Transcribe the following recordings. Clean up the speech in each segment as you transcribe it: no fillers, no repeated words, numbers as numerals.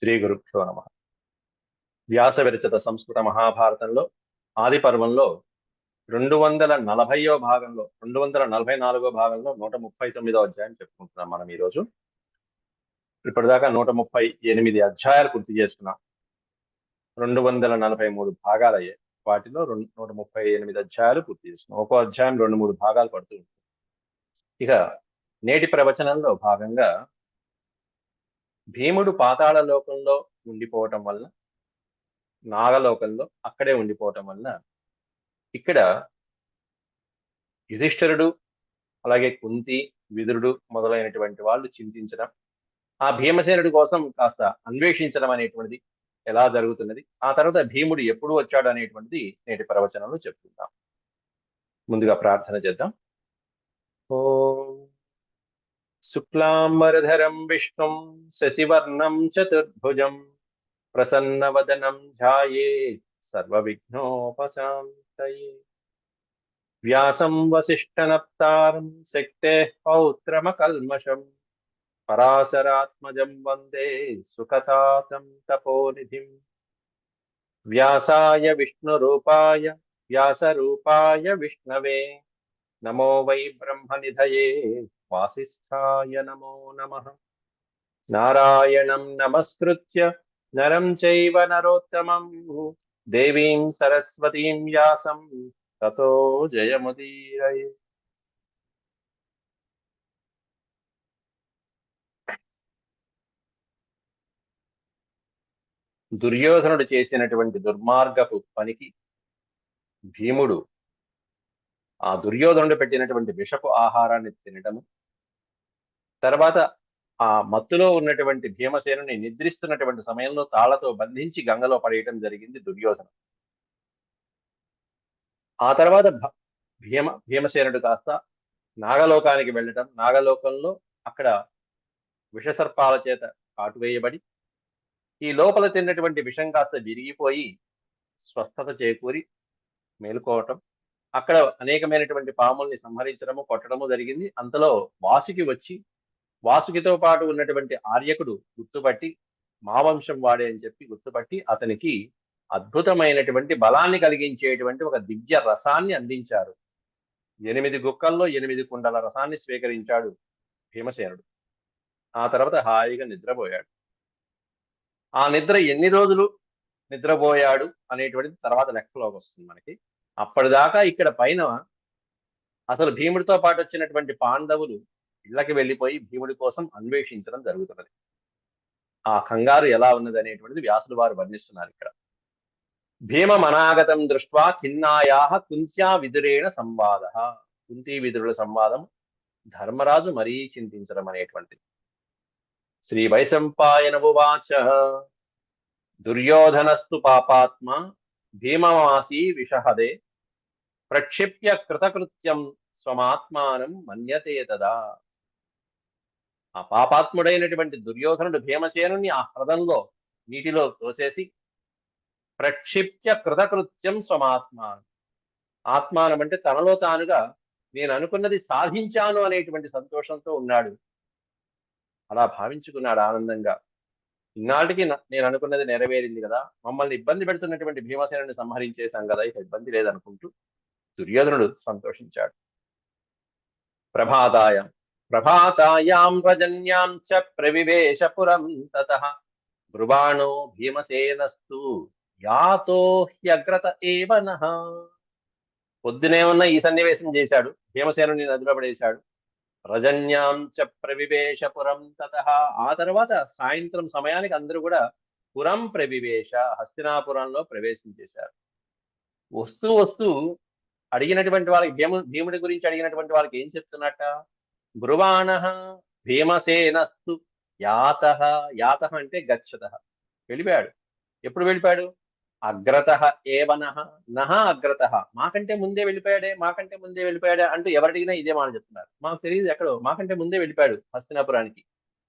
శ్రీ గురుభ్యో నమ. వ్యాస విరచిత సంస్కృత మహాభారతంలో ఆది పర్వంలో 240వ భాగంలో 244వ భాగంలో 139వ అధ్యాయం చెప్పుకుంటున్నాం మనం ఈరోజు. ఇప్పటిదాకా 138 అధ్యాయాలు పూర్తి చేసుకున్నాం. 243 భాగాలు అయ్యాయి. వాటిలో 138 అధ్యాయాలు పూర్తి చేసుకున్నాం. ఒక్కో అధ్యాయం 2-3 భాగాలు పడుతూ ఉంటుంది. ఇక నేటి ప్రవచనంలో భాగంగా భీముడు పాతాళ లోకంలో ఉండిపోవటం వల్ల, నాగలోకంలో అక్కడే ఉండిపోవటం వల్ల ఇక్కడ యుధిష్ఠిరుడు అలాగే కుంతి, విదురుడు మొదలైనటువంటి వాళ్ళు చింతించడం, ఆ భీమసేనుడి కోసం కాస్త అన్వేషించడం అనేటువంటిది ఎలా జరుగుతున్నది, ఆ తర్వాత భీముడు ఎప్పుడు వచ్చాడు అనేటువంటిది నేటి ప్రవచనంలో చెప్పుకుందాం. ముందుగా ప్రార్థన చేద్దాం. ఓం శుక్లాంబరధరం విష్ణుం శశివర్ణం చతుర్భుజం ప్రసన్నవదనం ధ్యాయేత్ సర్వవిఘ్నోపశాంతయే. వ్యాసం వసిష్ఠనప్తారం శక్తేః పౌత్రమకల్మషం పరాశరాత్మజం వందే సుఖతాతం తపోనిధిం. వ్యాసాయ విష్ణురూపాయ వ్యాసరూపాయ విష్ణవే నమో వై బ్రహ్మనిధయే వాసిష్ఠాయ నమో నమః. నారాయణం నమస్కృత్య నరం చైవ నరోత్తమం దేవీం సరస్వతీం వ్యాసం తతో జయముదీరయే. దుర్యోధనుడు చేసినటువంటి దుర్మార్గపు పనికి భీముడు ఆ దుర్యోధనుడు పెట్టినటువంటి విషపు ఆహారాన్ని తినడము, తర్వాత ఆ మత్తులో ఉన్నటువంటి భీమసేనుని నిద్రిస్తున్నటువంటి సమయంలో తాళ్లతో బంధించి గంగలో పడేయటం జరిగింది దుర్యోధన. ఆ తర్వాత భీమసేనుడు కాస్త నాగలోకానికి వెళ్ళటం, నాగలోకంలో అక్కడ విషసర్పాల చేత కాటువేయబడి ఈ లోపల తిన్నటువంటి విషం కాస్త విరిగిపోయి స్వస్థత చేకూరి మేలుకోవటం, అక్కడ అనేకమైనటువంటి పాముల్ని సంహరించడము, కొట్టడము జరిగింది. అంతలో వాసుకి వచ్చి వాసుకితో పాటు ఉన్నటువంటి ఆర్యకుడు గుర్తుపట్టి మా వంశం వాడే అని చెప్పి గుర్తుపట్టి అతనికి అద్భుతమైనటువంటి బలాన్ని కలిగించేటువంటి ఒక దివ్య రసాన్ని అందించారు. 8 గుక్కల్లో 8 కుండల రసాన్ని స్వీకరించాడు భీమసేనుడు. ఆ తర్వాత హాయిగా నిద్రపోయాడు. ఆ నిద్ర ఎన్ని రోజులు నిద్రపోయాడు అనేటువంటిది తర్వాత లెక్కలోకి వస్తుంది మనకి. అప్పటిదాకా ఇక్కడ పైన అసలు భీముడితో పాటు వచ్చినటువంటి పాండవులు ఇళ్ళకి వెళ్ళిపోయి భీముడి కోసం అన్వేషించడం జరుగుతున్నది. ఆ కంగారు ఎలా ఉన్నది అనేటువంటిది వ్యాసుడు వారు వర్ణిస్తున్నారు ఇక్కడ. భీమమనాగతం దృష్ట్వా ఖిన్నాయాః కుంత్యా విదురేణ సంవాద. కుంతి విదురుల సంవాదం ధర్మరాజు మరీ చింతించడం అనేటువంటిది. శ్రీ వైశంపాయన ఉవాచ దుర్యోధనస్తు పాపాత్మ భీమమాసీ విషహదే ప్రక్షిప్య కృతకృత్యం స్వమాత్మానం మన్యతే తదా. ఆ పాపాత్ముడైనటువంటి దుర్యోధనుడు భీమసేనుని ఆ హ్రదంలో నీటిలో తోసేసి ప్రక్షిప్య కృతకృత్యం స్వమాత్మానం, ఆత్మానం అంటే తనలో తానుగా నేను అనుకున్నది సాధించాను అనేటువంటి సంతోషంతో ఉన్నాడు. అలా భావించుకున్నాడు ఆనందంగా. ఇన్నాటికి నేను అనుకున్నది నెరవేరింది కదా, మమ్మల్ని ఇబ్బంది పెడుతున్నటువంటి భీమసేనుని సంహరించేశాం కదా, ఇక ఇబ్బంది లేదనుకుంటూ దుర్యోధనుడు సంతోషించాడు. ప్రభాతాయాం రజన్యాం చ ప్రవివేశ పురం తతః బ్రువాణో భీమసేనస్తు యాతో హ్యగ్రత ఏవ నః. పొద్దునే ఉన్న ఈ సన్నివేశం చేశాడు, భీమసేనుని నదిలో పడేశాడు. రజన్యాం చ ప్రవివేశ పురం తతః. ఆ తర్వాత సాయంత్రం సమయానికి అందరూ కూడా పురం ప్రవివేశ, హస్తినాపురంలో ప్రవేశించేశారు. వస్తూ వస్తూ అడిగినటువంటి వాళ్ళకి భీముడి గురించి అడిగినటువంటి వాళ్ళకి ఏం చెప్తున్నట్ట? బ్రువాణః భీమసేనస్తు యాతః. యాతః అంటే గచ్చతః, వెళ్ళిపోయాడు. ఎప్పుడు వెళ్ళిపోయాడు? అగ్రతః ఏవ నః, నః అగ్రతః, మాకంటే ముందే వెళ్ళిపోయాడే, మాకంటే ముందే వెళ్ళిపోయాడే అంటూ ఎవరడిగినా ఇదే మాట చెప్తున్నారు. మాకు తెలియదు ఎక్కడో, మాకంటే ముందే వెళ్ళిపోయాడు హస్తినాపురానికి.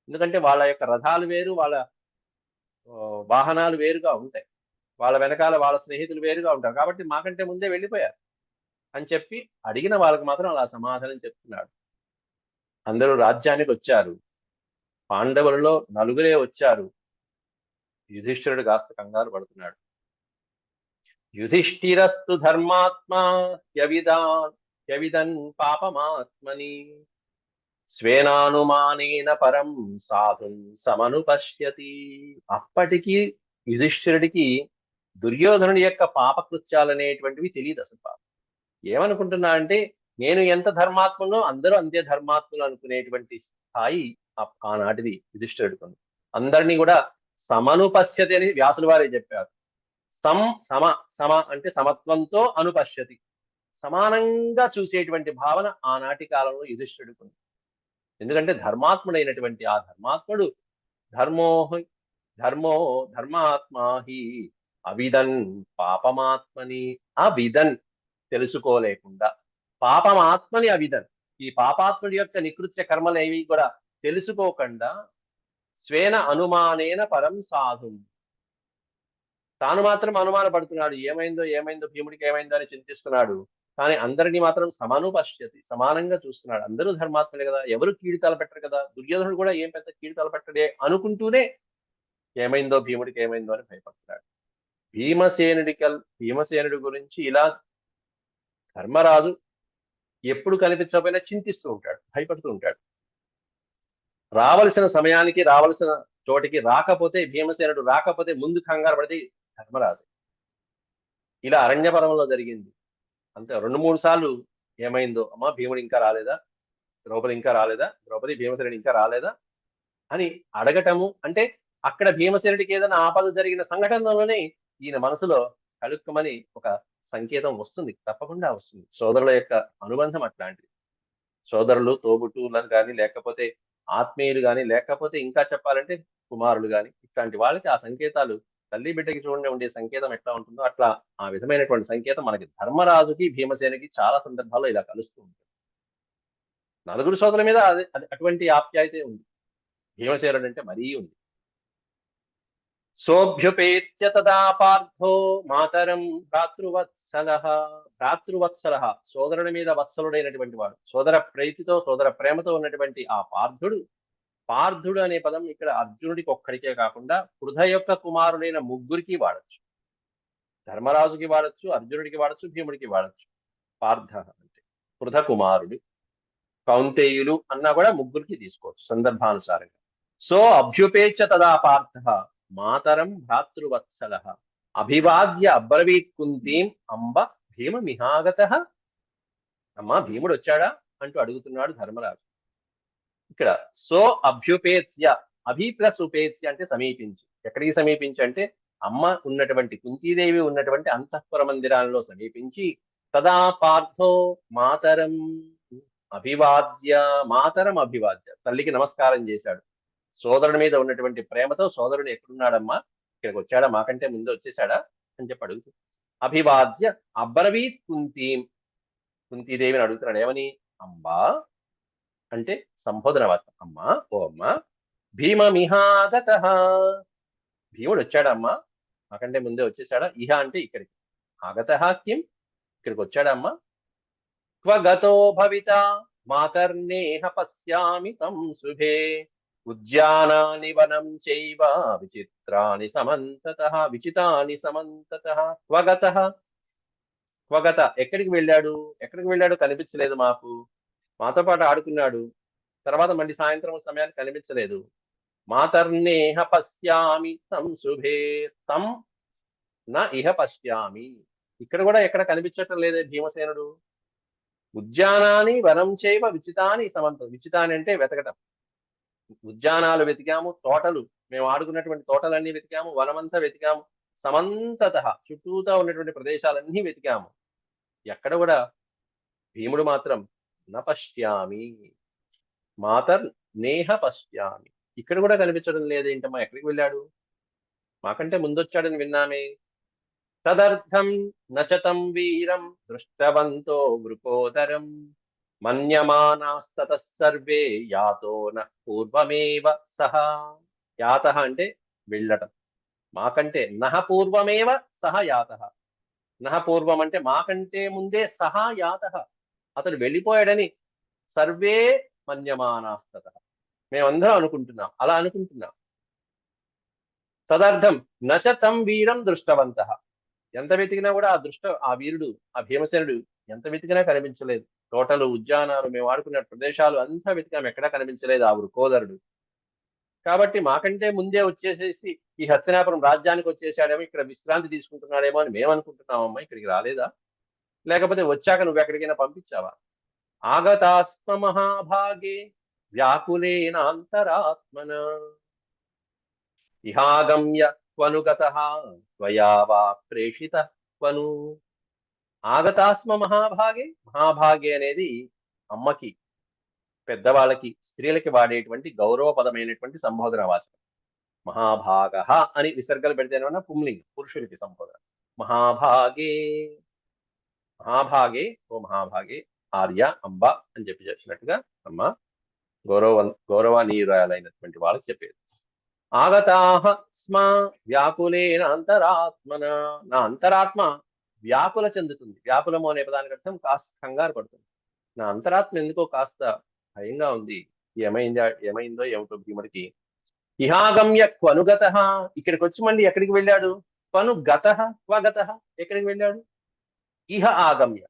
ఎందుకంటే వాళ్ళ యొక్క రథాలు వేరు, వాళ్ళ వాహనాలు వేరుగా ఉంటాయి, వాళ్ళ వెనకాల వాళ్ళ స్నేహితులు వేరుగా ఉంటారు, కాబట్టి మాకంటే ముందే వెళ్ళిపోయారు అని చెప్పి అడిగిన వాళ్ళకి మాత్రం అలా సమాధానం చెప్తున్నాడు. అందరూ రాజ్యానికి వచ్చారు, పాండవులలో 4 వచ్చారు. యుధిష్ఠిరుడు కాస్త కంగారు పడుతున్నాడు. యుధిష్ఠిరస్తు ధర్మాత్మా యవిదన్ పాపమాత్మని స్వేనానుమానేన పరం సాధుం సమనుపశ్యతి. అప్పటికి యుధిష్ఠిరుడికి దుర్యోధనుడి యొక్క పాపకృత్యాలనేటువంటివి తెలియదు అసలు. ఏమనుకుంటున్నా అంటే, నేను ఎంత ధర్మాత్మనో అందరూ అంతే ధర్మాత్ములు అనుకునేటువంటి స్థాయి ఆనాటిది యుధిష్ఠిరుడికి. అందరినీ కూడా సమనుపశ్యతి అని వ్యాసుల వారే చెప్పారు. సమ అంటే సమత్వంతో అనుపశ్యతి, సమానంగా చూసేటువంటి భావన ఆనాటి కాలంలో యుధిష్ఠిరుడికి. ఎందుకంటే ధర్మాత్ముడైనటువంటి ఆ ధర్మాత్ముడు ధర్మాత్మాహి అవిదన్ పాపమాత్మని, అవిదన్ తెలుసుకోలేకుండా, పాపమాత్మని అవిదన్ ఈ పాపాత్ముడి యొక్క నికృత్య కర్మలు ఏవి కూడా తెలుసుకోకుండా, స్వేన అనుమానేన పరం సాధు తాను మాత్రం అనుమానపడుతున్నాడు. ఏమైందో భీముడికి ఏమైందో అని చింతిస్తున్నాడు. కానీ అందరినీ మాత్రం సమనుపశ్యతి, సమానంగా చూస్తున్నాడు. అందరూ ధర్మాత్మలే కదా, ఎవరు కీడు తలపెట్టరు కదా, దుర్యోధనుడు కూడా ఏం పెద్ద కీడు తలపెట్టడే అనుకుంటూనే భీముడికి ఏమైందో అని భయపడుతున్నాడు. భీమసేనుడి గురించి ఇలా ధర్మరాజు ఎప్పుడు కనిపించకపోయినా చింతిస్తూ ఉంటాడు, భయపడుతూ ఉంటాడు. రావలసిన సమయానికి రావలసిన చోటికి రాకపోతే, భీమసేనుడు రాకపోతే ముందు కంగారు పడితే ధర్మరాజు. ఇలా అరణ్యపర్వంలో జరిగింది అంతే. 2-3 సార్లు ఏమైందో, అమ్మా భీముడు ఇంకా రాలేదా, ద్రౌపది ఇంకా రాలేదా, ద్రౌపది భీమసేనుడు ఇంకా రాలేదా అని అడగటము. అంటే అక్కడ భీమసేనుడికి ఏదైనా ఆపద జరిగిన సంఘటనలోనే ఈయన మనసులో కలుక్కుమని ఒక సంకేతం వస్తుంది, తప్పకుండా వస్తుంది. సోదరుల యొక్క అనుబంధం అట్లాంటిది. సోదరులు, తోబుట్టువులను కానీ, లేకపోతే ఆత్మీయులు కానీ, లేకపోతే ఇంకా చెప్పాలంటే కుమారులు కానీ, ఇట్లాంటి వాళ్ళకి ఆ సంకేతాలు, తల్లి బిడ్డకి చూడండి ఉండే సంకేతం ఎట్లా ఉంటుందో అట్లా ఆ విధమైనటువంటి సంకేతం మనకి ధర్మరాజుకి భీమసేనకి చాలా సందర్భాల్లో ఇలా కలుస్తూ ఉంటుంది. నలుగురు సోదరుల మీద అటువంటి ఆప్యాయతే ఉంది. భీమసేనుడు అంటే మరీ ఉంది. సోభ్యుపేత్య తదా పార్థో మాతరం భ్రాతృవత్సల సోదరుడి మీద వత్సలుడైనటువంటి వాడు, సోదర ప్రీతితో సోదర ప్రేమతో ఉన్నటువంటి ఆ పార్థుడు అనే పదం ఇక్కడ అర్జునుడికి ఒక్కడికే కాకుండా పృథ యొక్క కుమారుడైన ముగ్గురికి వాడచ్చు. ధర్మరాజుకి వాడచ్చు, అర్జునుడికి వాడచ్చు, భీముడికి వాడచ్చు. పార్థ అంటే పృథ కుమారుడు. కౌంతేయులు అన్నా కూడా ముగ్గురికి తీసుకోవచ్చు సందర్భానుసారంగా. సో అభ్యుపేచ తదా పార్థ మాతరం భ్రాతృవత్సల అభివాద్య అబ్రవీత్ కుంతీం అంబ భీమమిహాగత. అమ్మా భీముడు వచ్చాడా అంటూ అడుగుతున్నాడు ధర్మరాజు. ఇక్కడ సో అభ్యుపేత్య, అభి ప్లస్ ఉపేత్య అంటే సమీపించి. ఎక్కడికి సమీపించి అంటే అమ్మ ఉన్నటువంటి కుంతీదేవి ఉన్నటువంటి అంతఃపుర మందిరాల్లో సమీపించి, తదా పార్థో మాతరం అభివాద్య తల్లికి నమస్కారం చేశాడు. సోదరుడి మీద ఉన్నటువంటి ప్రేమతో సోదరుడు ఎక్కడున్నాడమ్మా, ఇక్కడికి వచ్చాడా, మాకంటే ముందు వచ్చేసాడా అని చెప్పి అడుగుతుంది. అభివాద్య అబ్రవీత్ కుంతీదేవిని అడుగుతున్నాడు. ఏమని? అంబా అంటే సంబోధన వాచకం. అమ్మా, ఓ అమ్మా, భీమమిహాగత భీముడు వచ్చాడమ్మా, మాకంటే ముందే వచ్చేసాడా. ఇహ అంటే ఇక్కడికి, ఆగత కిం ఇక్కడికి వచ్చాడమ్మా. క్వగతో భవిత మాతర్నేహ పశ్యామి తం శుభే ఉద్యానాని వనం చైవ విచితాని సమంతతః క్వగత ఎక్కడికి వెళ్ళాడు కనిపించలేదు మాకు. మాతో పాటు ఆడుకున్నాడు, తర్వాత మళ్ళీ సాయంత్రం సమయానికి కనిపించలేదు. మాతర్నేహ పశ్యామి తం శుభే తం నా ఇహ పశ్యామి, ఇక్కడ కూడా ఎక్కడ కనిపించటం లేదే భీమసేనుడు. ఉద్యానాని వనం చైవ విచితాని విచితాని అంటే వెతకటం. ఉద్యానాలు వెతికాము, తోటలు, మేము ఆడుకున్నటువంటి తోటలన్నీ వెతికాము, వనమంతా వెతికాము, సమంతత చుట్టూతా ఉన్నటువంటి ప్రదేశాలన్నీ వెతికాము. ఎక్కడ కూడా భీముడు మాత్రం న పశ్యామి, మాతర్ నేహ పశ్యామి, ఇక్కడ కూడా కనిపించడం లేదేంటమ్మా, ఎక్కడికి వెళ్ళాడు, మాకంటే ముందొచ్చాడని విన్నామే. తదర్థం నచతం వీరం దృష్టవంతో వృకోదరం మన్యమానాస్తతః సర్వే యాతో నః పూర్వమేవ సహ. యాతః అంటే వెళ్ళటం, మాకంటే నః పూర్వమేవ సహ యాతః. నః పూర్వం అంటే మాకంటే ముందే సహ యాతః, అతడు వెళ్ళిపోయాడని సర్వే మన్యమానాస్తతః మేమందరం అనుకుంటున్నాం, అలా అనుకుంటున్నాం. తదర్థం నచ తం వీరం దృష్టవంత. ఎంత వెతికినా కూడా ఆ వీరుడు, ఆ భీమసేనుడు ఎంత వెతికినా కనిపించలేదు. తోటలు, ఉద్యానాలు, మేము ఆడుకున్న ప్రదేశాలు అంతా వెతికాం, ఎక్కడా కనిపించలేదు ఆ వృకోదరుడు. కాబట్టి మాకంటే ముందే వచ్చేసేసి ఈ హస్తినాపురం రాజ్యానికి వచ్చేసాడేమో, ఇక్కడ విశ్రాంతి తీసుకుంటున్నాడేమో అని మేము అనుకుంటున్నామమ్మా. ఇక్కడికి రాలేదా? లేకపోతే వచ్చాక నువ్వు ఎక్కడికైనా పంపించావా? ఆగతాస్మ మహాభాగే వ్యాకులేనాంతరాత్మన ఇహాగమ్య త్వనుగతః త్వయా వా ప్రేషితః త్వను. ఆగతాస్మ మహాభాగే. మహాభాగే అనేది అమ్మకి, పెద్దవాళ్ళకి, స్త్రీలకి వాడేటువంటి గౌరవపదమైనటువంటి సంబోధన వాచకం. మహాభాగ అని విసర్గలు పెడితేనే పుంలింగం, పురుషుడికి సంబోధన. మహాభాగే, మహాభాగే, ఓ మహాభాగే, ఆర్య, అంబ అని చెప్పినట్టుగా అమ్మ గౌరవనీయురాలైనటువంటి వాళ్ళకి చెప్పేది. ఆగతాహ స్మ వ్యాకులేన అంతరాత్మన. నా అంతరాత్మ వ్యాకుల చెందుతుంది. వ్యాకులము అనే పదానికి అర్థం కాస్త కంగారు పడుతుంది. నా అంతరాత్మ ఎందుకో కాస్త భయంగా ఉంది. ఏమైందో ఏమిటో భీముడికి. ఇహాగమ్య క్వనుగత. ఇక్కడికి వచ్చి మళ్ళీ ఎక్కడికి వెళ్ళాడు? క్వనుగత, క్వగత, ఎక్కడికి వెళ్ళాడు? ఇహ ఆగమ్య,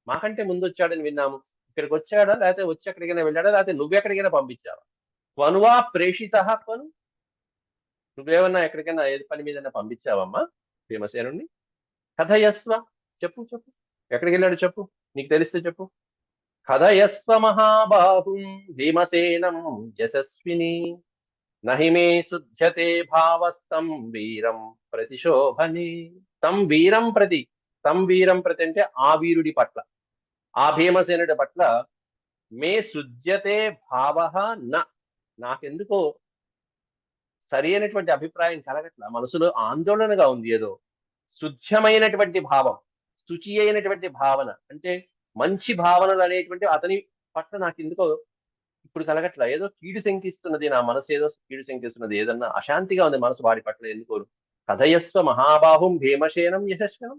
మాకంటే ముందు వచ్చాడని విన్నాము. ఇక్కడికి వచ్చాడా, లేకపోతే వచ్చి ఎక్కడికైనా వెళ్ళాడా, లేకపోతే నువ్వెక్కడికైనా పంపించావా? క్వనువా ప్రేషిత క్వను, నువ్వేమన్నా ఎక్కడికైనా ఏది పని మీద పంపించావమ్మా భీమసేనుణ్ణి? కథయస్వ, చెప్పు చెప్పు, ఎక్కడికి వెళ్ళాడు చెప్పు, నీకు తెలిస్తే చెప్పు. కథయస్వ మహాబాహుం భీమసేనం యశస్విని నహి మే శుధ్యతే భావస్తం వీరం ప్రతిశోభని. తం వీరం ప్రతి, తం వీరం ప్రతి అంటే ఆ వీరుడి పట్ల, ఆ భీమసేనుడి పట్ల మే శుధ్యతే భావ న, నాకెందుకో సరి అయినటువంటి అభిప్రాయం కలగట్ల, మనసులో ఆందోళనగా ఉంది. ఏదో శుద్ధ్యమైనటువంటి భావం, శుచి అయినటువంటి భావన, అంటే మంచి భావనలు అనేటువంటి అతని పట్ల నాకు ఎందుకో ఇప్పుడు కలగట్ల. ఏదో కీడు శంకిస్తున్నది, నా మనసు ఏదో కీడు శంకిస్తున్నది, ఏదన్నా అశాంతిగా ఉంది మనసు వాడి పట్ల ఎందుకో. కథయస్వ మహాబాహుం భీమసేనం యశస్వినం.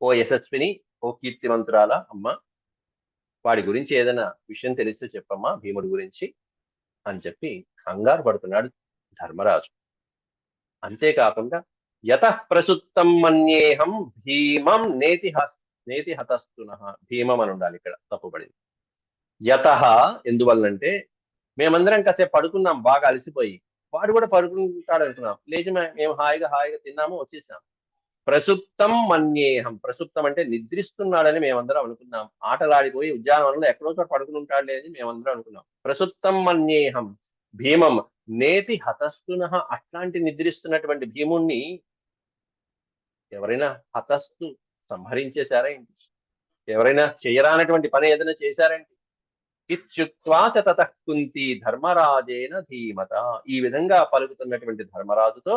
ఓ యశస్విని, ఓ కీర్తివంతురాల అమ్మ, వాడి గురించి ఏదైనా విషయం తెలిస్తే చెప్పమ్మా, భీముడి గురించి అని చెప్పి కంగారు పడుతున్నాడు ధర్మరాజు. అంతేకాకుండా యత ప్రసుప్తం మన్యేహం భీమం నేతి హతస్తున. భీమం అని ఉండాలి, ఇక్కడ తప్పుపడింది. యత ఎందువల్లంటే మేమందరం కాసేపు పడుకున్నాం బాగా అలసిపోయి, వాడు కూడా పడుకుంటాడు అనుకున్నాం. లేచి మేము హాయిగా తిన్నాము, వచ్చేసాం. ప్రసుప్తం మన్యేహం, ప్రసుప్తం అంటే నిద్రిస్తున్నాడని మేమందరం అనుకున్నాం. ఆటలాడిపోయి ఉద్యానవనంలో ఎక్కడో చోట పడుకుని ఉంటాడు లేదని మేమందరం అనుకున్నాం. ప్రసుప్తం మన్యేహం భీమం నేతి హతస్తున. అట్లాంటి నిద్రిస్తున్నటువంటి భీముణ్ణి ఎవరైనా హతస్తు సంహరించేశారా ఏంటి? ఎవరైనా చేయరానటువంటి పని ఏదైనా చేశారేంటి? ఇత్యుక్త్వా చ తతః కుంతి ధర్మరాజేన ధీమత. ఈ విధంగా పలుకుతున్నటువంటి ధర్మరాజుతో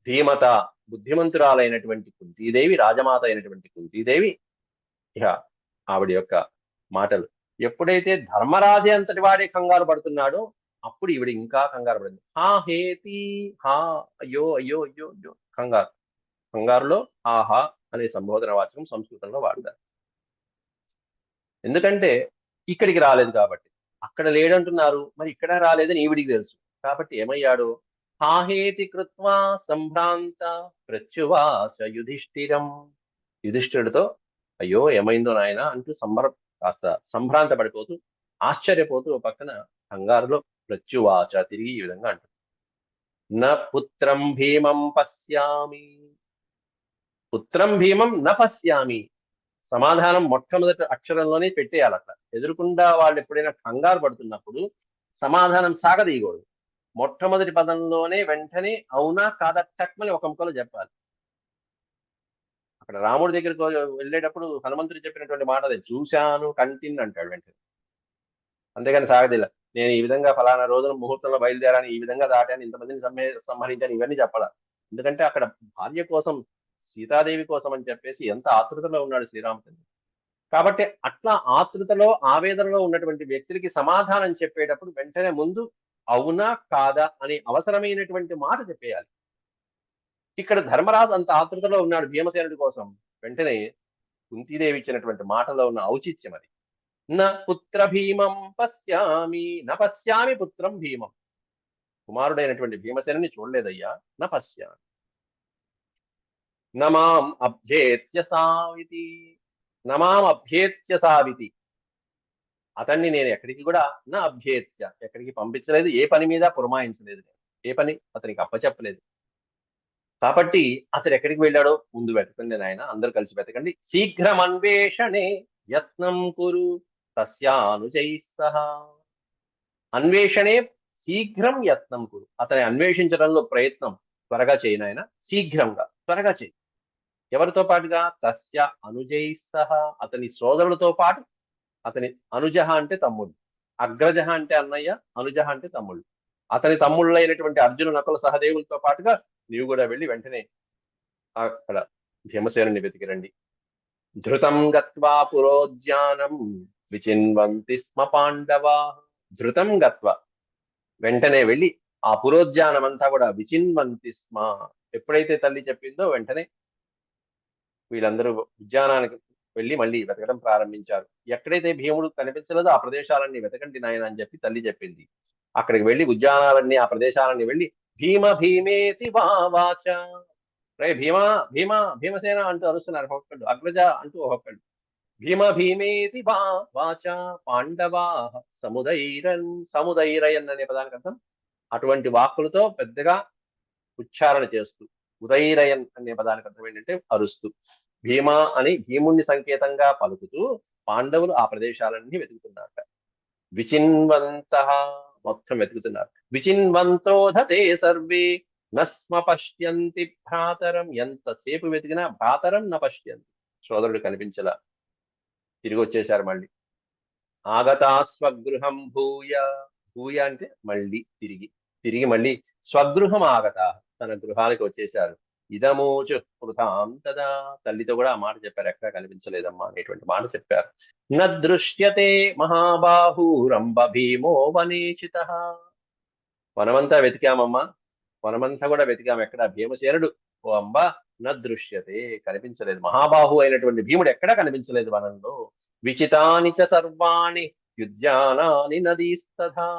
ధీమత, బుద్ధిమంతురాలైనటువంటి కుంతీదేవి, రాజమాత అయినటువంటి కుంతీదేవి, ఇహ ఆవిడ యొక్క మాటలు ఎప్పుడైతే ధర్మరాజే అంతటి వాడే కంగారు పడుతున్నాడో అప్పుడు ఈవిడ ఇంకా కంగారు పడింది. హా హేతి, హా, అయ్యో అయ్యో అయ్యో అయ్యో, కంగారు. కంగారులో ఆహా అనే సంబోధన వాచకం సంస్కృతంలో వాడతారు. ఎందుకంటే ఇక్కడికి రాలేదు కాబట్టి. అక్కడ లేడంటున్నారు, మరి ఇక్కడ రాలేదని ఈవిడికి తెలుసు కాబట్టి ఏమయ్యాడు? హాహేతి కృత్వా సంభ్రాంత ప్రత్యువాచ యుధిష్ఠిరం. యుధిష్ఠిరుడితో అయ్యో ఏమైందో నాయన అంటూ కాస్త సంభ్రాంత పడిపోతూ, ఆశ్చర్యపోతూ పక్కన కంగారులో ప్రత్యువాచ, తిరిగి ఈ విధంగా అంటారు. న పుత్రం భీమం పశ్యామి. పుత్రం భీమం న పశ్యామి. సమాధానం మొట్టమొదటి అక్షరంలోనే పెట్టేయాలి. అట్లా ఎదురుకుండా వాళ్ళు ఎప్పుడైనా కంగారు పడుతున్నప్పుడు సమాధానం సాగదీయకూడదు. మొట్టమొదటి పదంలోనే వెంటనే అవునా కాదా టక్మని ఒక ముక్కలో చెప్పాలి. అక్కడ రాముడి దగ్గరకు వెళ్ళేటప్పుడు హనుమంతుడు చెప్పినటువంటి మాట అదే, చూశాను కంటిన్ అంటాడు వెంటనే. అంతేగాని సాగదీల నేను ఈ విధంగా ఫలానా రోజున ముహూర్తంలో బయలుదేరాను, ఈ విధంగా దాటాను, ఇంతమందిని సంహరించాను, ఇవన్నీ చెప్పాల. ఎందుకంటే అక్కడ భార్య కోసం, సీతాదేవి కోసం అని చెప్పేసి ఎంత ఆతృతలో ఉన్నాడు శ్రీరామచంద్రుడు. కాబట్టి అట్లా ఆతృతలో, ఆవేదనలో ఉన్నటువంటి వ్యక్తులకి సమాధానం చెప్పేటప్పుడు వెంటనే ముందు అవునా కాదా అనే అవసరమైనటువంటి మాట చెప్పేయాలి. ఇక్కడ ధర్మరాజు అంత ఆతృతలో ఉన్నాడు భీమసేనుడి కోసం, వెంటనే కుంతీదేవి ఇచ్చినటువంటి మాటలో ఉన్న ఔచిత్యం అది. న పుత్ర భీమం పశ్యామి, న పశ్యామి పుత్రం భీమం. కుమారుడైనటువంటి భీమసేనుని చూడలేదయ్యా. న పశ్యామి నమాం అభ్యేత్య సావితి, నమాం అభ్యేత్య సావితి, అతన్ని నేను ఎక్కడికి కూడా నా అభ్యేత్య ఎక్కడికి పంపించలేదు, ఏ పని మీద పురమాయించలేదు, నేను ఏ పని అతనికి అప్పచెప్పలేదు. కాబట్టి అతడు ఎక్కడికి వెళ్ళాడో ముందు వెతకండి నాయన, అందరూ కలిసి వెతకండి. శీఘ్రం అన్వేషణే యత్నం కురు తస్యానుజై సహా. అన్వేషణే శీఘ్రం యత్నం కురు, అతని అన్వేషించడంలో ప్రయత్నం త్వరగా చేయి నాయన, శీఘ్రంగా త్వరగా చేయి. ఎవరితో పాటుగా? తస్య అనుజై సహా, అతని సోదరులతో పాటు. అతని అనుజ అంటే తమ్ముడు, అగ్రజ అంటే అన్నయ్య, అనుజ అంటే తమ్ముళ్ళు. అతని తమ్ముళ్ళైనటువంటి అర్జును నకుల సహదేవులతో పాటుగా నీవు కూడా వెళ్ళి వెంటనే అక్కడ భీమసేనుని వెతికిరండి. ధృతం గత్వా పురోద్యానం విచిన్వంతి స్మ పాండవా. ధృతం గత్వా, వెంటనే వెళ్ళి ఆ పురోద్యానం అంతా కూడా విచిన్వంతి స్మ, ఎప్పుడైతే తల్లి చెప్పిందో వెంటనే వీళ్ళందరూ ఉద్యానానికి వెళ్ళి మళ్ళీ వెతకడం ప్రారంభించారు. ఎక్కడైతే భీముడు కనిపించలేదో ఆ ప్రదేశాలన్నీ వెతకండి నాయన అని చెప్పి తల్లి చెప్పింది. అక్కడికి వెళ్ళి ఉద్యానాలన్నీ, ఆ ప్రదేశాలన్నీ వెళ్ళి భీమ భీమేతి వాచ, రే భీమా భీమా భీమసేన అంటూ అరుస్తున్నారు ఒక్కొక్కళ్ళు, అగ్రజ అంటూ ఒక్కొక్కళ్ళు. భీమ భీమేతి వాచ పాండవా సముదైరన్, సముదైరయన్ అనే పదానికి అర్థం అటువంటి వాక్కులతో పెద్దగా ఉచ్చారణ చేస్తూ, ఉదైరయన్ అనే పదానికి అర్థం ఏంటంటే అరుస్తూ, భీమా అని భీముణ్ణి సంకేతంగా పలుకుతూ పాండవులు ఆ ప్రదేశాలన్నీ వెతుకుతున్నారట. విచిన్వంత, మొత్తం వెతుకుతున్నారు. విచిన్వంతోధతే సర్వే నస్మ పశ్యంతి భ్రాతరం, ఎంతసేపు వెతికినా భ్రాతరం న పశ్యంతి, సోదరుడు కనిపించలా. తిరిగి వచ్చేశారు మళ్ళీ. ఆగతా స్వగృహం భూయ, భూయ అంటే మళ్ళీ తిరిగి, తిరిగి మళ్ళీ స్వగృహం ఆగత, తన గృహానికి వచ్చేశారు. ఇదమోచు కృతాం తదా, తల్లితో కూడా ఆ మాట చెప్పారు, ఎక్కడా కనిపించలేదమ్మా అనేటువంటి మాట చెప్పారు. నదృశ్యతే మహాబాహూరంబ భీమో వనేచిత, వనమంతా వెతికామమ్మా, వనమంతా కూడా వెతికాము, ఎక్కడ భీమసేనుడు ఓ అంబ నదృశ్యతే, కనిపించలేదు. మహాబాహు అయినటువంటి భీముడు ఎక్కడా కనిపించలేదు వనంలో. విచితాని చ సర్వాణి యుద్యానాని నదీస్తథా,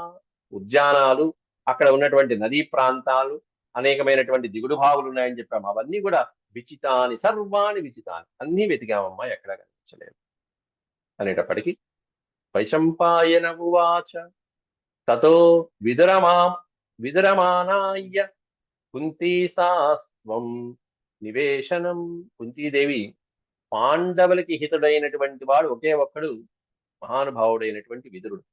ఉద్యానాలు, అక్కడ ఉన్నటువంటి నదీ ప్రాంతాలు, అనేకమైనటువంటి దిగుడు భావులు ఉన్నాయని చెప్పాము, అవన్నీ కూడా విచితాని సర్వాణి విచితాని, అన్ని వెతికామమ్మా, ఎక్కడా కనిపించలేదు అనేటప్పటికీ వైశంపాయన ఉవాచ తతో విదురమానాయ కుంతీసాస్త్వం నివేశనం. కుంతీదేవి, పాండవులకి హితుడైనటువంటి వాడు ఒకే ఒక్కడు మహానుభావుడైనటువంటి విదురుడు.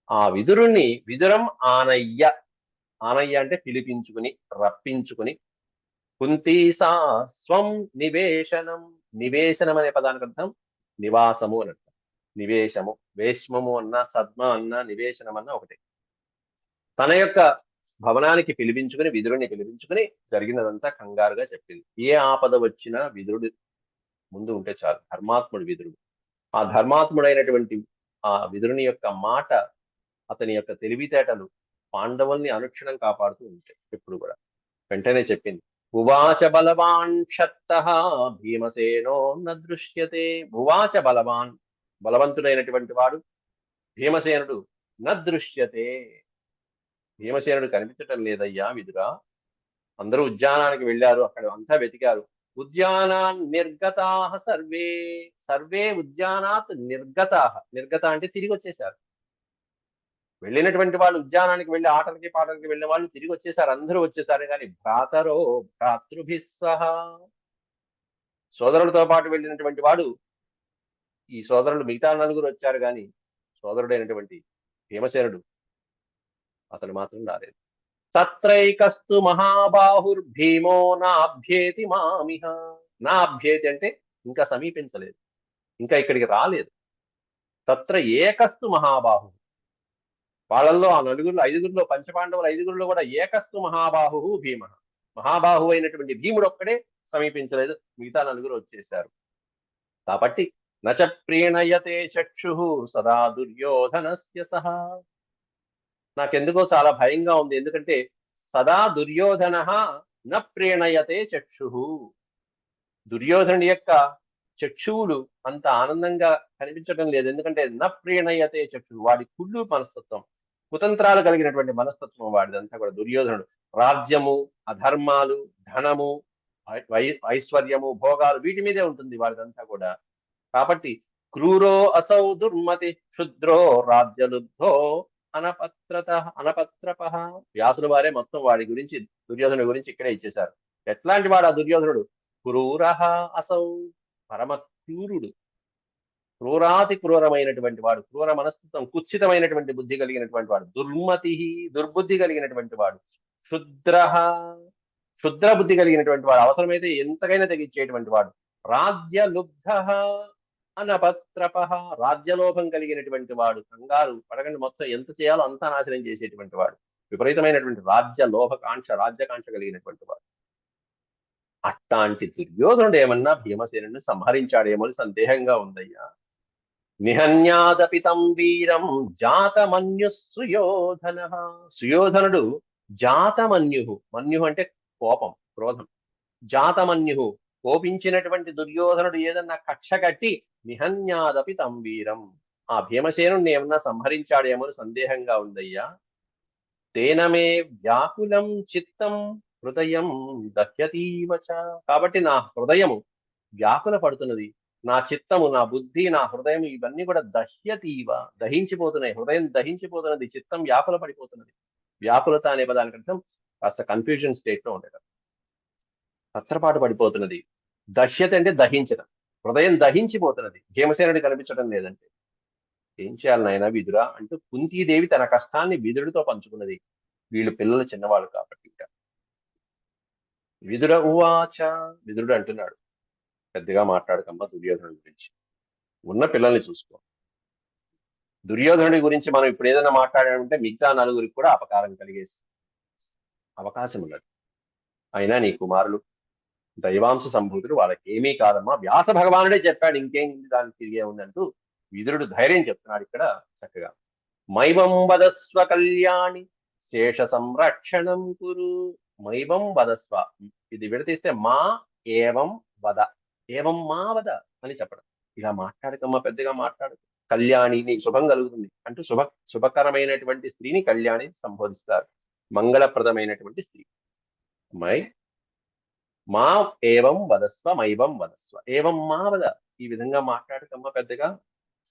ఆ విదురుణ్ణి విదురం ఆనయ్య, ఆనయ్య అంటే పిలిపించుకుని రప్పించుకుని, కుంతీసా స్వం నివేశనం, నివేశనం అనే పదానికి అర్థం నివాసము అని అర్థం. నివేశము, వేష్మము అన్నా సద్మ అన్నా నివేశనం అన్నా ఒకటే. తన యొక్క భవనానికి పిలిపించుకుని, విదురుణ్ణి పిలిపించుకుని జరిగినదంతా కంగారుగా చెప్పింది. ఏ ఆపద వచ్చినా విదురుడు ముందు ఉంటే చాలు, ధర్మాత్ముడు విదురుడు. ఆ ధర్మాత్ముడైనటువంటి ఆ విదురుని యొక్క మాట, అతని యొక్క తెలివితేటలు పాండవుల్ని అనుక్షణం కాపాడుతూ ఉంటాయి ఎప్పుడు కూడా. వెంటనే చెప్పింది, ఉవాచ బలవాన్ క్షత్తః భీమసేనో నదృశ్యతే. ఉవాచ బలవాన్, బలవంతుడైనటువంటి వాడు భీమసేనుడు, నదృశ్యతే, భీమసేనుడు కనిపించటం లేదయ్యా విదురా. అందరూ ఉద్యానానికి వెళ్ళారు, అక్కడ అంతా వెతికారు. ఉద్యానాన్ నిర్గతాః సర్వే, సర్వే ఉద్యానాత్ నిర్గతాః, నిర్గత అంటే తిరిగి వచ్చేశారు. వెళ్ళినటువంటి వాళ్ళు, ఉద్యానానికి వెళ్ళి ఆటలకి పాటలకి వెళ్ళిన వాళ్ళు తిరిగి వచ్చేసారు, అందరూ వచ్చేసారు. కానీ భ్రాతరో భ్రాతృభిస్సహ, సోదరులతో పాటు వెళ్ళినటువంటి వాడు, ఈ సోదరులు మిగతా నలుగురు వచ్చారు కానీ సోదరుడైనటువంటి భీమసేనుడు అతడు మాత్రం రాలేదు. తత్రైకస్తు మహాబాహుర్భీమో నాభ్యేతి మామిహ, నాభ్యేతి అంటే ఇంకా సమీపించలేదు, ఇంకా ఇక్కడికి రాలేదు. తత్ర ఏకస్తు మహాబాహు, వాళ్ళల్లో ఆ నలుగురు ఐదుగురిలో, పంచపాండవుల ఐదుగురిలో కూడా ఏకస్తు మహాబాహు భీమ, మహాబాహు అయినటువంటి భీముడు ఒక్కడే సమీపించలేదు, మిగతా నలుగురు వచ్చేశారు. కాబట్టి నచ ప్రీణయతే చక్షు సదా దుర్యోధనస్య సహా, నాకెందుకో చాలా భయంగా ఉంది, ఎందుకంటే సదా దుర్యోధన న ప్రీణయతే చక్షు, దుర్యోధనుడి యొక్క చక్షువులు అంత ఆనందంగా కనిపించడం లేదు. ఎందుకంటే న ప్రీణయతే చక్షు, వాడి కుళ్ళు మనస్తత్వం, కుతంత్రాలు కలిగినటువంటి మనస్తత్వం వాడిదంతా కూడా. దుర్యోధనుడు రాజ్యము, అధర్మాలు, ధనము, ఐశ్వర్యము, భోగాలు వీటి మీదే ఉంటుంది వాడిదంతా కూడా. కాబట్టి క్రూరో అసౌ దుర్మతి క్షుద్రో రాజ్యలుబ్ధో అనపత్రప. వ్యాసుల వారే మొత్తం వాడి గురించి, దుర్యోధనుడి గురించి ఇక్కడే ఇచ్చేశారు. ఎట్లాంటి వాడు ఆ దుర్యోధనుడు? క్రూర అసౌ, పరమ క్రూరుడు, క్రూరాతి క్రూరమైనటువంటి వాడు, క్రూర మనస్తత్వం, కుత్సితమైనటువంటి బుద్ధి కలిగినటువంటి వాడు. దుర్మతి, దుర్బుద్ధి కలిగినటువంటి వాడు. క్షుద్ర, క్షుద్ర బుద్ధి కలిగినటువంటి వాడు, అవసరమైతే ఎంతకైనా తెగించేటువంటి వాడు. రాజ్యలుబ్ధ అనపత్రప, రాజ్యలోభం కలిగినటువంటి వాడు. కంగారు పడకండి, మొత్తం ఎంత చేయాలో అంతా నాశనం చేసేటువంటి వాడు. విపరీతమైనటువంటి రాజ్య లోభకాంక్ష, రాజ్యకాంక్ష కలిగినటువంటి వాడు. అట్లాంటి దుర్యోధనుడు ఏమన్నా భీమసేనుని సంహరించాడేమో సందేహంగా ఉందయ్యా. నిహన్యాదపితం వీరం జాతమన్యు సుయోధన. సుయోధనుడు జాతమన్యు, మన్యు అంటే కోపం, క్రోధం. జాతమన్యు, కోపించినటువంటి దుర్యోధనుడు ఏదన్నా కక్ష కట్టి నిహన్యాదపి తం వీరం, ఆ భీమసేనుడిని ఏమన్నా సంహరించాడేమో సందేహంగా ఉందయ్యా. తేనమే వ్యాకులం చిత్తం హృదయం దహ్యతీవచ. కాబట్టి నా హృదయము వ్యాకుల పడుతున్నది, నా చిత్తము, నా బుద్ధి, నా హృదయం ఇవన్నీ కూడా దహ్యతీవ, దహించిపోతున్నాయి. హృదయం దహించిపోతున్నది, చిత్తం వ్యాకుల పడిపోతున్నది. వ్యాకులత అనే పదానికి అర్థం కాస్త కన్ఫ్యూజన్ స్టేట్ లో ఉండేది, తత్తరపాటు పడిపోతున్నది. దహ్యత అంటే దహించడం, హృదయం దహించిపోతున్నది. భీమసేనుడి కనిపించడం లేదంటే ఏం చేయాలి నాయన విదురా అంటూ కుంతీదేవి తన కష్టాన్ని విదురుడితో పంచుకున్నది. వీళ్ళు పిల్లలు చిన్నవాళ్ళు కాబట్టి. విదుర ఉవాచ, విదురుడు అంటున్నాడు, పెద్దగా మాట్లాడకమ్మా దుర్యోధనుడి గురించి, ఉన్న పిల్లల్ని చూసుకో. దుర్యోధనుడి గురించి మనం ఇప్పుడు ఏదైనా మాట్లాడామంటే మిగతా నలుగురికి కూడా అపకారం కలిగే అవకాశం ఉన్నది. అయినా నీ కుమారులు దైవాంశ సంభూతుడు, వాళ్ళకి ఏమీ కాదమ్మా, వ్యాస భగవానుడే చెప్పాడు, ఇంకేం దానికి తిరిగే ఉందంటూ విదురుడు ధైర్యం చెప్తున్నాడు ఇక్కడ చక్కగా. మైవం వదస్వ కళ్యాణి శేష సంరక్షణం కురు. మైవం వదస్వ, ఇది విడతీస్తే మా ఏవం వద, ఏవం మా వద అని చెప్పడం. ఇలా మాట్లాడకమ్మా, పెద్దగా మాట్లాడు, కళ్యాణి నీ శుభం కలుగుతుంది అంటూ శుభకరమైనటువంటి స్త్రీని కళ్యాణి సంబోధిస్తారు. మంగళప్రదమైనటువంటి స్త్రీ. మై మా ఏవం వదస్వ, మైవం వదస్వ, ఏవం మా వద, ఈ విధంగా మాట్లాడకమ్మా పెద్దగా.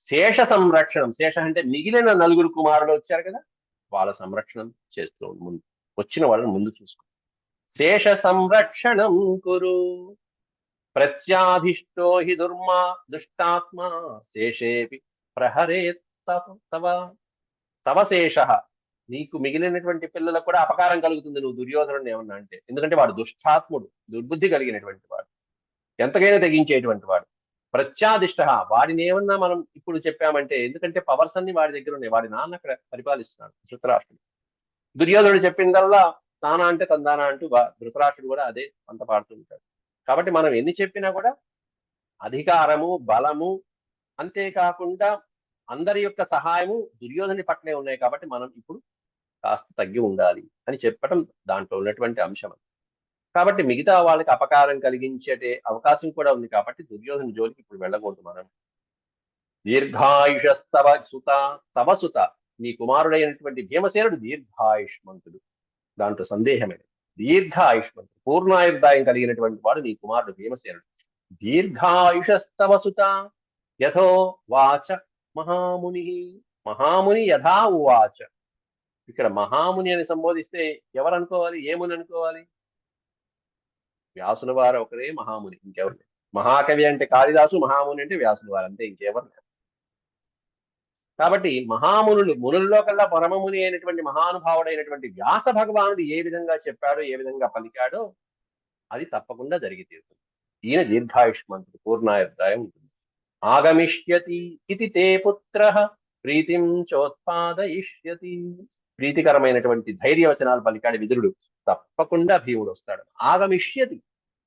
శేష సంరక్షణం, శేష అంటే మిగిలిన నలుగురు కుమారులు వచ్చారు కదా, వాళ్ళ సంరక్షణం చేస్తూ ముందు, వచ్చిన వాళ్ళని ముందు చూసుకో. శేష సంరక్షణం కురు ప్రత్యాధిష్టో హి దుష్టాత్మ శేషేపి ప్రహరే తవ. తవ శేష, నీకు మిగిలినటువంటి పిల్లలకు కూడా అపకారం కలుగుతుంది నువ్వు దుర్యోధనుడు ఏమన్నా అంటే. ఎందుకంటే వాడు దుష్టాత్ముడు, దుర్బుద్ధి కలిగినటువంటి వాడు, ఎంతకైనా తెగించేటువంటి వాడు. ప్రత్యాదిష్ట, వాడిని ఏమన్నా మనం ఇప్పుడు చెప్పామంటే, ఎందుకంటే పవర్స్ అన్ని వాడి దగ్గర ఉన్నాయి, వాడి నాన్న అక్కడ పరిపాలిస్తున్నాడు ధృతరాష్ట్రుడు. దుర్యోధనుడు చెప్పిందల్లా తానా అంటే తందానా అంటూ ధృతరాష్ట్రుడు కూడా అదే అంత పాడుతూ ఉంటాడు. కాబట్టి మనం ఎన్ని చెప్పినా కూడా అధికారము, బలము, అంతేకాకుండా అందరి యొక్క సహాయము దుర్యోధనుడి పక్కనే ఉన్నాయి. కాబట్టి మనం ఇప్పుడు కాస్త తగ్గి ఉండాలి అని చెప్పడం దాంట్లో ఉన్నటువంటి అంశం. కాబట్టి మిగతా వాళ్ళకి అపకారం కలిగించే అవకాశం కూడా ఉంది. కాబట్టి దుర్యోధన జోలికి ఇప్పుడు వెళ్ళకూడదు మనం. దీర్ఘాయుషస్తవ సుత, తవ సుత, నీ కుమారుడైనటువంటి భీమసేనుడు దీర్ఘాయుష్మంతుడు, దాంట్లో సందేహమే. దీర్ఘాయుష్మంతుడు, పూర్ణాయుర్దాయం కలిగినటువంటి వాడు నీ కుమారుడు భీమసేనుడు. దీర్ఘాయుషస్తవ సుత యథో వాచ మహాముని. మహాముని యథా ఉవాచ. ఇక్కడ మహాముని అని సంబోధిస్తే ఎవరు అనుకోవాలి, ఏముని అనుకోవాలి? వ్యాసుల వారు ఒకరే మహాముని, ఇంకెవరు? మహాకవి అంటే కాళిదాసు, మహాముని అంటే వ్యాసుల వారు, అంతే, ఇంకెవరు. కాబట్టి మహామునులు, మునుల్లో కల్లా పరమముని అయినటువంటి మహానుభావుడైనటువంటి వ్యాస భగవానుడు ఏ విధంగా చెప్పాడో, ఏ విధంగా పలికాడో అది తప్పకుండా జరిగి తీరుతుంది. ఈయన దీర్ఘాయుష్మంతుడు, పూర్ణాయుర్దాయం ఉంటుంది. ఆగమిష్యతి ఇది తే పుత్ర ప్రీతిం చోత్పాదయిష్యతి. ప్రీతికరమైనటువంటి ధైర్యవచనాలు పలికాడు విదురుడు. తప్పకుండా భీముడు వస్తాడు. ఆగమిష్యతి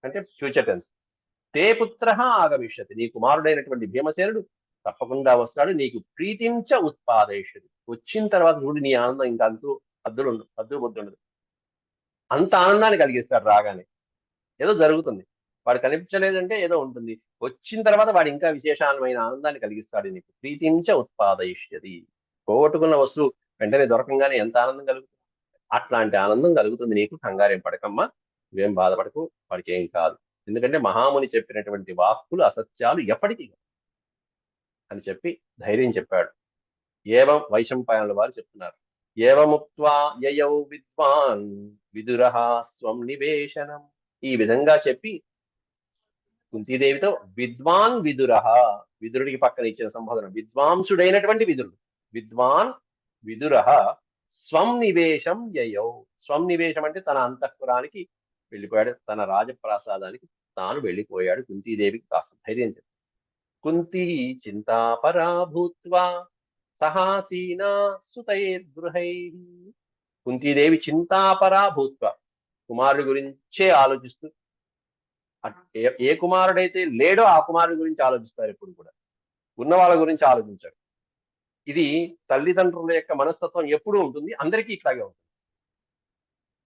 అంటే ఫ్యూచర్ టెన్స్. తే పుత్ర ఆగమిష్యతి, నీ కుమారుడైనటువంటి భీమసేనుడు తప్పకుండా వస్తాడు. నీకు ప్రీతించ ఉత్పాదయిష్యతి, వచ్చిన తర్వాత చూడు నీ ఆనందం ఇంకా అద్దు బొద్దుండదు. అంత ఆనందాన్ని కలిగిస్తాడు. రాగానే ఏదో జరుగుతుంది, వాడు కనిపించలేదంటే ఏదో ఉంటుంది, వచ్చిన తర్వాత వాడు ఇంకా విశేషమైన ఆనందాన్ని కలిగిస్తాడు నీకు. ప్రీతించ ఉత్పాదయిష్యతి, పోగొట్టుకున్న వస్తువు వెంటనే దొరకంగానే ఎంత ఆనందం కలుగుతుంది. అట్లాంటి ఆనందం కలుగుతుంది నీకు, కంగారేం పడకమ్మా, నువ్వేం బాధపడకు, వాడికి ఏం కాదు. ఎందుకంటే మహాముని చెప్పినటువంటి వాక్కులు అసత్యాలు ఎప్పటికీ అని చెప్పి ధైర్యం చెప్పాడు. ఏవం వైశంపాయనుల వారు చెప్తున్నారు, ఏవముక్త్వా యయౌ విద్వాన్ విదురః స్వం నివేశనం. ఈ విధంగా చెప్పి కుంతీదేవితో విద్వాన్ విదురః, విదురుడికి పక్కన ఇచ్చిన సంబోధన, విద్వాంసుడైనటువంటి విదురుడు, విద్వాన్ విదురః స్వం నివేశం యయౌ. స్వం నివేశం అంటే తన అంతఃపురానికి వెళ్ళిపోయాడు, తన రాజప్రాసాదానికి తాను వెళ్ళిపోయాడు. కుంతీదేవికి కాస్త ధైర్యం చెప్పి, కుంతీ చింతాపరా భూత్వా సహాసీనా సుతైర్గృహై. కుంతీదేవి చింతాపరా భూత్వ, కుమారుడి గురించే ఆలోచిస్తూ, ఏ కుమారుడైతే లేడో ఆ కుమారుడి గురించి ఆలోచిస్తారు ఎప్పుడు కూడా, ఉన్న వాళ్ళ గురించి ఆలోచించారు. ఇది తల్లిదండ్రుల యొక్క మనస్తత్వం ఎప్పుడూ ఉంటుంది, అందరికీ ఇట్లాగే ఉంటుంది.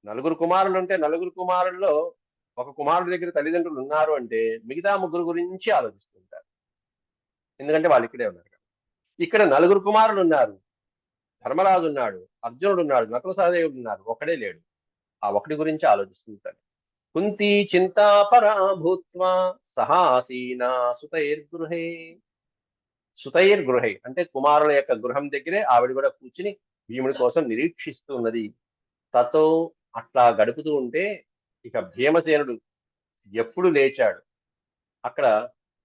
నలుగురు కుమారులు ఉంటే నలుగురు కుమారుల్లో ఒక కుమారుడి దగ్గర తల్లిదండ్రులు ఉన్నారు అంటే మిగతా ముగ్గురు గురించి ఆలోచిస్తుంటారు, ఎందుకంటే వాళ్ళు ఇక్కడే ఉన్నారు. ఇక్కడ నలుగురు కుమారులు ఉన్నారు, ధర్మరాజు ఉన్నాడు, అర్జునుడు ఉన్నాడు, నకుల సహదేవుడు ఉన్నారు, ఒకడే లేడు. ఆ ఒకటి గురించి ఆలోచిస్తుంటాడు. కుంతి చింతాపరా భూత్వా సహాసీనా సుతైర్గృహే. సుతైర్గృహే అంటే కుమారుల యొక్క గృహం దగ్గరే ఆవిడ కూడా కూర్చుని భీముడి కోసం నిరీక్షిస్తూ ఉన్నది. తతో అట్లా గడుపుతూ ఉంటే ఇక భీమసేనుడు ఎప్పుడు లేచాడు. అక్కడ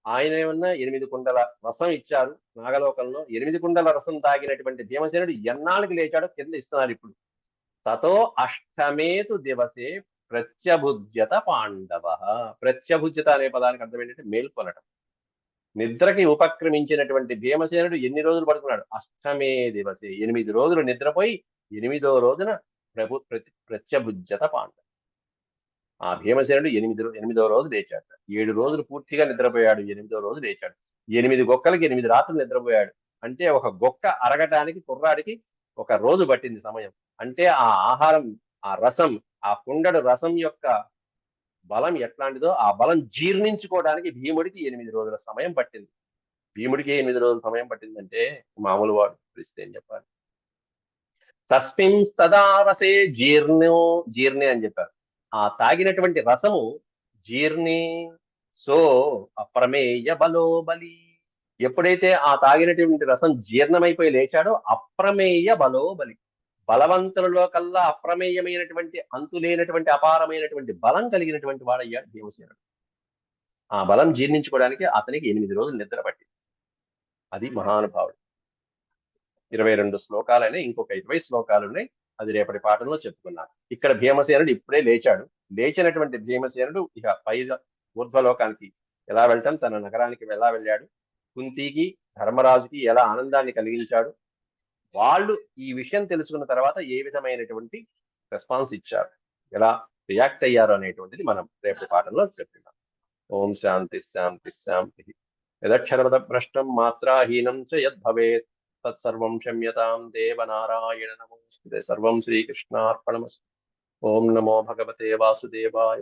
ఆయన ఏమన్నా 8 కుండల రసం ఇచ్చారు నాగలోకంలో. 8 కుండల రసం తాగినటువంటి భీమసేనుడు ఎన్నాళ్ళకి లేచాడో కింద ఇస్తున్నారు ఇప్పుడు. తతో అష్టమేతు దివసే ప్రత్యభుజ్యత పాండవ. ప్రత్యభుజ్యత అనే పదానికి అర్థం ఏంటంటే మేల్కొనటం. నిద్రకి ఉపక్రమించినటువంటి భీమసేనుడు ఎన్ని రోజులు పడుకున్నాడు? అష్టమే దివసే, 8 రోజులు నిద్రపోయి 8వ రోజున ప్రత్యభుజ్యత పాండవ. ఆ భీమసేనుడు 8వ రోజు లేచాడు. 7 రోజులు పూర్తిగా నిద్రపోయాడు, 8వ రోజు లేచాడు. 8 గొక్కలకి 8 రాత్రులు నిద్రపోయాడు. అంటే ఒక గొక్క అరగటానికి కుర్రాడికి ఒక రోజు పట్టింది సమయం. అంటే ఆ ఆహారం, ఆ రసం, ఆ కుండడు రసం యొక్క బలం ఎట్లాంటిదో ఆ బలం జీర్ణించుకోవడానికి భీముడికి 8 రోజుల సమయం పట్టింది. భీముడికి 8 రోజుల సమయం పట్టిందంటే మామూలు వాడు పరిస్థితి ఏం చెప్పాలి. తస్మిన్ తదా రసే జీర్ణే అని చెప్పారు. ఆ తాగినటువంటి రసము జీర్ణి సో అప్రమేయ బలో బలి. ఎప్పుడైతే ఆ తాగినటువంటి రసం జీర్ణమైపోయి లేచాడో అప్రమేయ బలో బలి, బలవంతులలో కల్లా అప్రమేయమైనటువంటి అంతులేనటువంటి అపారమైనటువంటి బలం కలిగినటువంటి వాడయ్యాడు భీమసేనుడు. ఆ బలం జీర్ణించుకోవడానికి అతనికి 8 రోజులు నిద్ర పట్టింది. అది మహానుభావుడు. 22 శ్లోకాలనే, ఇంకొక 20 శ్లోకాలు ఉన్నాయి, అది రేపటి పాఠంలో చెప్పుకున్నాను. ఇక్కడ భీమసేనుడు ఇప్పుడే లేచాడు. లేచినటువంటి భీమసేనుడు ఇక పై ఊర్ధ్వలోకానికి ఎలా వెళ్తాం, తన నగరానికి ఎలా వెళ్ళాడు, కుంతికి ధర్మరాజుకి ఎలా ఆనందాన్ని కలిగించాడు, వాళ్ళు ఈ విషయం తెలుసుకున్న తర్వాత ఏ విధమైనటువంటి రెస్పాన్స్ ఇచ్చారు, ఎలా రియాక్ట్ అయ్యారు అనేటువంటిది మనం రేపటి పాఠంలో చెప్పుకున్నాం. ఓం శాంతి శాంతి శాంతి. యదక్షరపద భ్రష్టం మాత్రాహీనం చ యద్భవేత్ తత్సర్వం క్షమ్యతాం దేవనారాయణ నమోస్తుతే. సర్వం శ్రీకృష్ణార్పణమస్తు. ఓం నమో భగవతే వాసుదేవాయ.